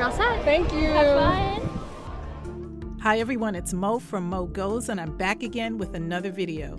You're all set. Thank you. Have fun. Hi everyone, it's Mo from Mo Goes, and I'm back again with another video.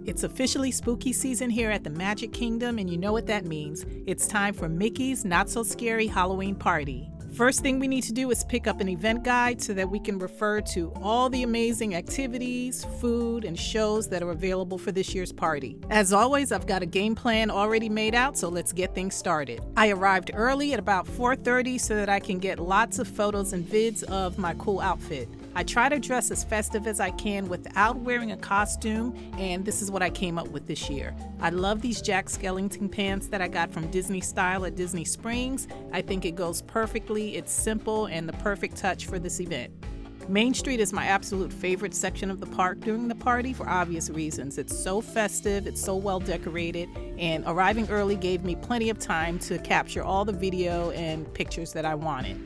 It's officially spooky season here at the Magic Kingdom, and you know what that means. It's time for Mickey's Not So Scary Halloween Party. First thing we need to do is pick up an event guide so that we can refer to all the amazing activities, food, and shows that are available for this year's party. As always, I've got a game plan already made out, so let's get things started. I arrived early at about 4:30 so that I can get lots of photos and vids of my cool outfit. I try to dress as festive as I can without wearing a costume, and this is what I came up with this year. I love these Jack Skellington pants that I got from Disney Style at Disney Springs. I think it goes perfectly, it's simple, and the perfect touch for this event. Main Street is my absolute favorite section of the park during the party for obvious reasons. It's so festive, it's so well decorated, and arriving early gave me plenty of time to capture all the video and pictures that I wanted.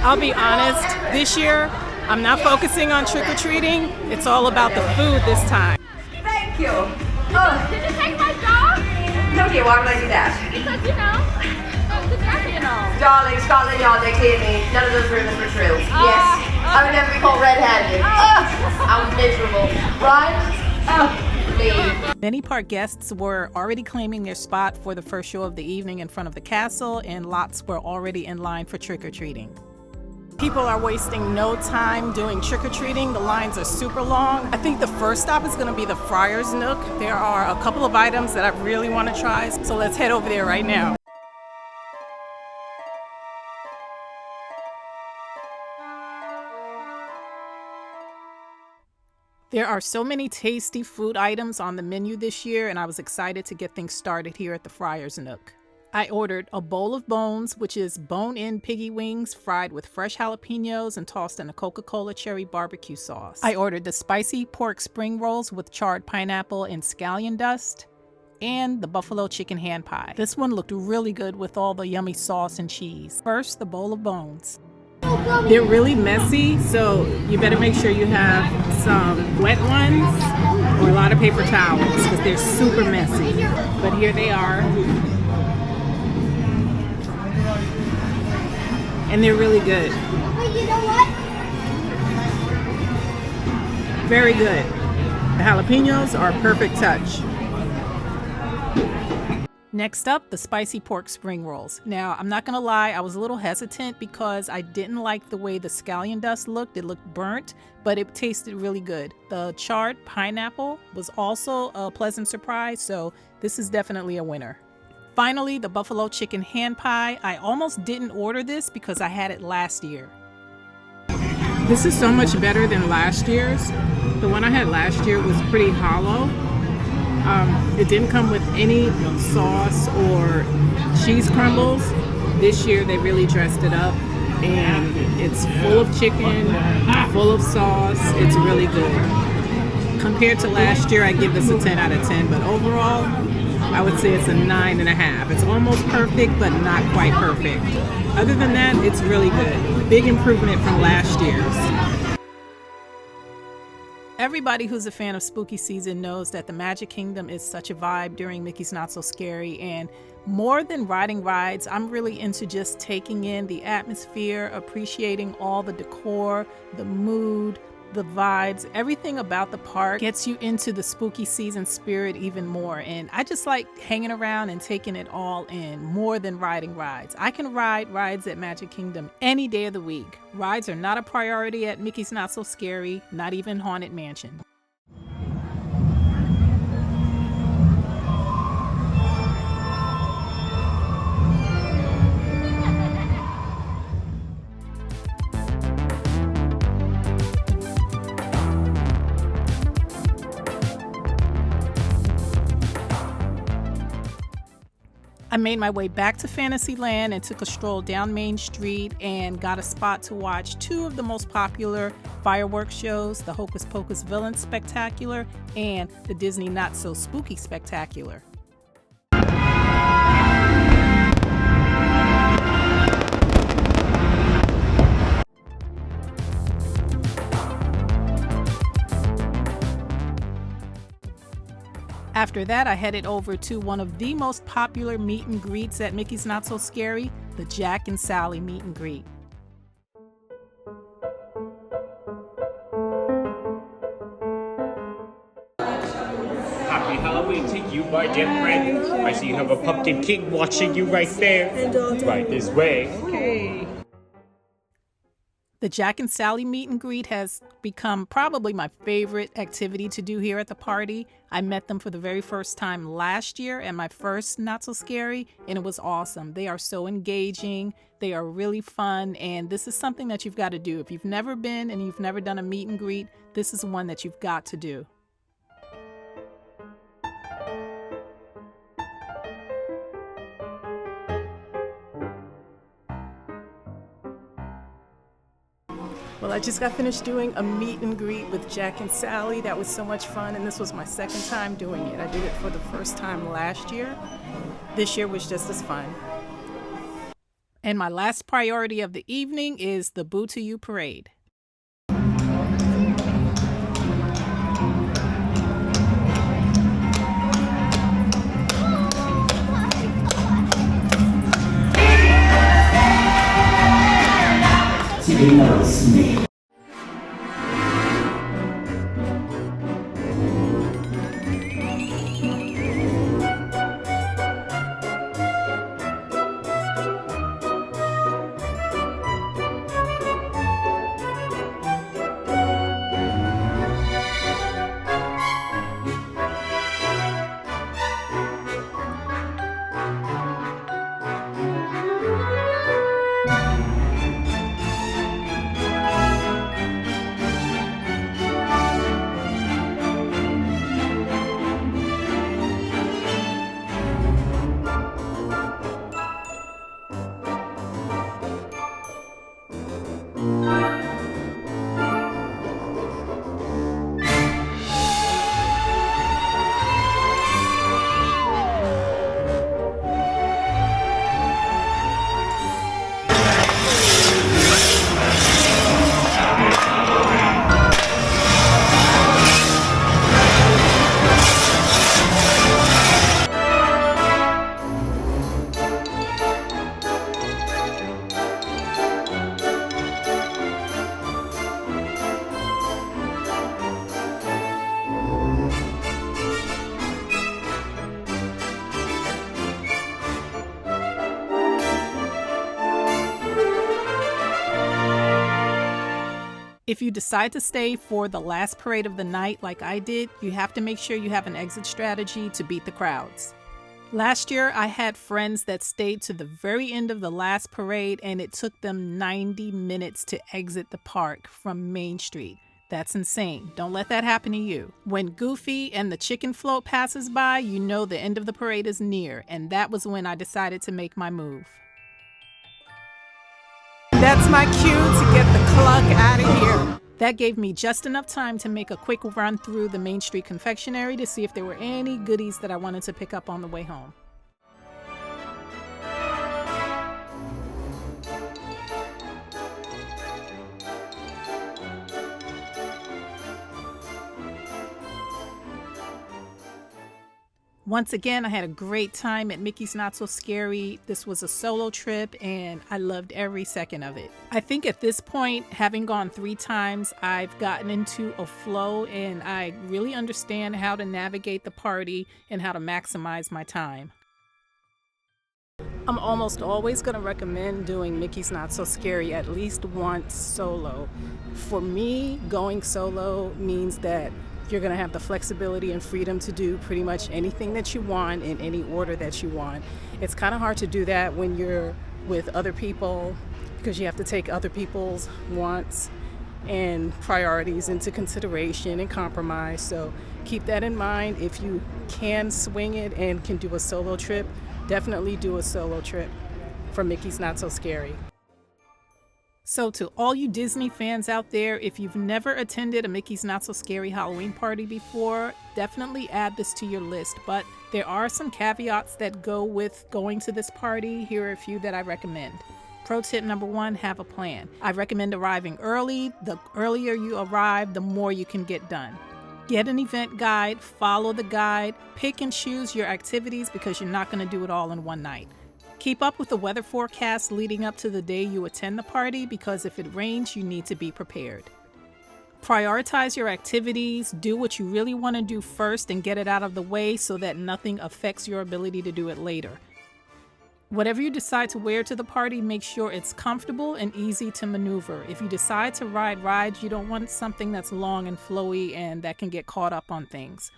I'll be honest, this year, I'm not focusing on trick-or-treating. It's all about the food this time. Thank you. Did you take my dog? No, dear, why would I do that? Because, you know, the taffy and all. Darling, Scotland Yard, they cleared me. None of those rumors were true. Yes, I would never be called red-handed. I'm miserable. Right? Leave. Many park guests were already claiming their spot for the first show of the evening in front of the castle, and lots were already in line for trick-or-treating. People are wasting no time doing trick-or-treating. The lines are super long. I think the first stop is going to be the Friar's Nook. There are a couple of items that I really want to try, so let's head over there right now. There are so many tasty food items on the menu this year, and I was excited to get things started here at the Friar's Nook. I ordered a bowl of bones, which is bone-in piggy wings fried with fresh jalapenos and tossed in a Coca-Cola cherry barbecue sauce. I ordered the spicy pork spring rolls with charred pineapple and scallion dust, and the buffalo chicken hand pie. This one looked really good with all the yummy sauce and cheese. First, the bowl of bones. They're really messy, so you better make sure you have some wet ones or a lot of paper towels because they're super messy. But here they are. And they're really good. Wait, you know what? Very good. The jalapenos are a perfect touch. Next up, the spicy pork spring rolls. Now, I'm not gonna lie, I was a little hesitant because I didn't like the way the scallion dust looked. It looked burnt, but it tasted really good. The charred pineapple was also a pleasant surprise, so this is definitely a winner. Finally, the buffalo chicken hand pie. I almost didn't order this because I had it last year. This is so much better than last year's. The one I had last year was pretty hollow. It didn't come with any sauce or cheese crumbles. This year they really dressed it up, and it's full of chicken, full of sauce. It's really good. Compared to last year, I give this a 10 out of 10, but overall, I would say it's a 9.5. It's almost perfect, but not quite perfect. Other than that, it's really good. Big improvement from last year's. Everybody who's a fan of spooky season knows that the Magic Kingdom is such a vibe during Mickey's Not So Scary, and more than riding rides, I'm really into just taking in the atmosphere, appreciating all the decor, the mood, the vibes. Everything about the park gets you into the spooky season spirit even more, and I just like hanging around and taking it all in more than riding rides. I can ride rides at Magic Kingdom any day of the week. Rides are not a priority at Mickey's Not So Scary, not even Haunted Mansion. I made my way back to Fantasyland and took a stroll down Main Street and got a spot to watch two of the most popular fireworks shows, the Hocus Pocus Villain Spectacular and the Disney Not So Spooky Spectacular. After that, I headed over to one of the most popular meet and greets at Mickey's Not So Scary, the Jack and Sally meet and greet. Happy Halloween to you, my dear friend. I see you have a pumpkin king watching you right there. Right this way. The Jack and Sally meet and greet has become probably my favorite activity to do here at the party. I met them for the very first time last year at my first Not So Scary, and it was awesome. They are so engaging, they are really fun, and this is something that you've got to do. If you've never been and you've never done a meet and greet, this is one that you've got to do. Well, I just got finished doing a meet and greet with Jack and Sally. That was so much fun, and this was my second time doing it. I did it for the first time last year. This year was just as fun. And my last priority of the evening is the Boo to You parade. If you decide to stay for the last parade of the night like I did, you have to make sure you have an exit strategy to beat the crowds. Last year, I had friends that stayed to the very end of the last parade, and it took them 90 minutes to exit the park from Main Street. That's insane. Don't let that happen to you. When Goofy and the chicken float passes by, you know the end of the parade is near, and that was when I decided to make my move. That's my cue to get the cluck out of here. That gave me just enough time to make a quick run through the Main Street confectionery to see if there were any goodies that I wanted to pick up on the way home. Once again, I had a great time at Mickey's Not So Scary. This was a solo trip and I loved every second of it. I think at this point, having gone 3 times, I've gotten into a flow and I really understand how to navigate the party and how to maximize my time. I'm almost always going to recommend doing Mickey's Not So Scary at least once solo. For me, going solo means that you're going to have the flexibility and freedom to do pretty much anything that you want in any order that you want. It's kind of hard to do that when you're with other people because you have to take other people's wants and priorities into consideration and compromise. So keep that in mind. If you can swing it and can do a solo trip, definitely do a solo trip for Mickey's Not So Scary. So to all you Disney fans out there, if you've never attended a Mickey's Not So Scary Halloween party before, definitely add this to your list. But there are some caveats that go with going to this party. Here are a few that I recommend. Pro tip number 1, have a plan. I recommend arriving early. The earlier you arrive, the more you can get done. Get an event guide, follow the guide, pick and choose your activities because you're not going to do it all in one night. Keep up with the weather forecast leading up to the day you attend the party because if it rains, you need to be prepared. Prioritize your activities, do what you really want to do first and get it out of the way so that nothing affects your ability to do it later. Whatever you decide to wear to the party, make sure it's comfortable and easy to maneuver. If you decide to ride rides, you don't want something that's long and flowy and that can get caught up on things.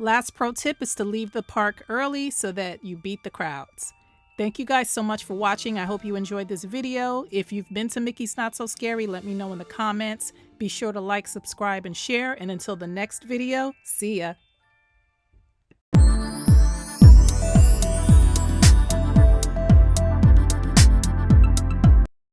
Last pro tip is to leave the park early so that you beat the crowds. Thank you guys so much for watching. I hope you enjoyed this video. If you've been to Mickey's Not So Scary, let me know in the comments. Be sure to like, subscribe, and share. And until the next video, see ya.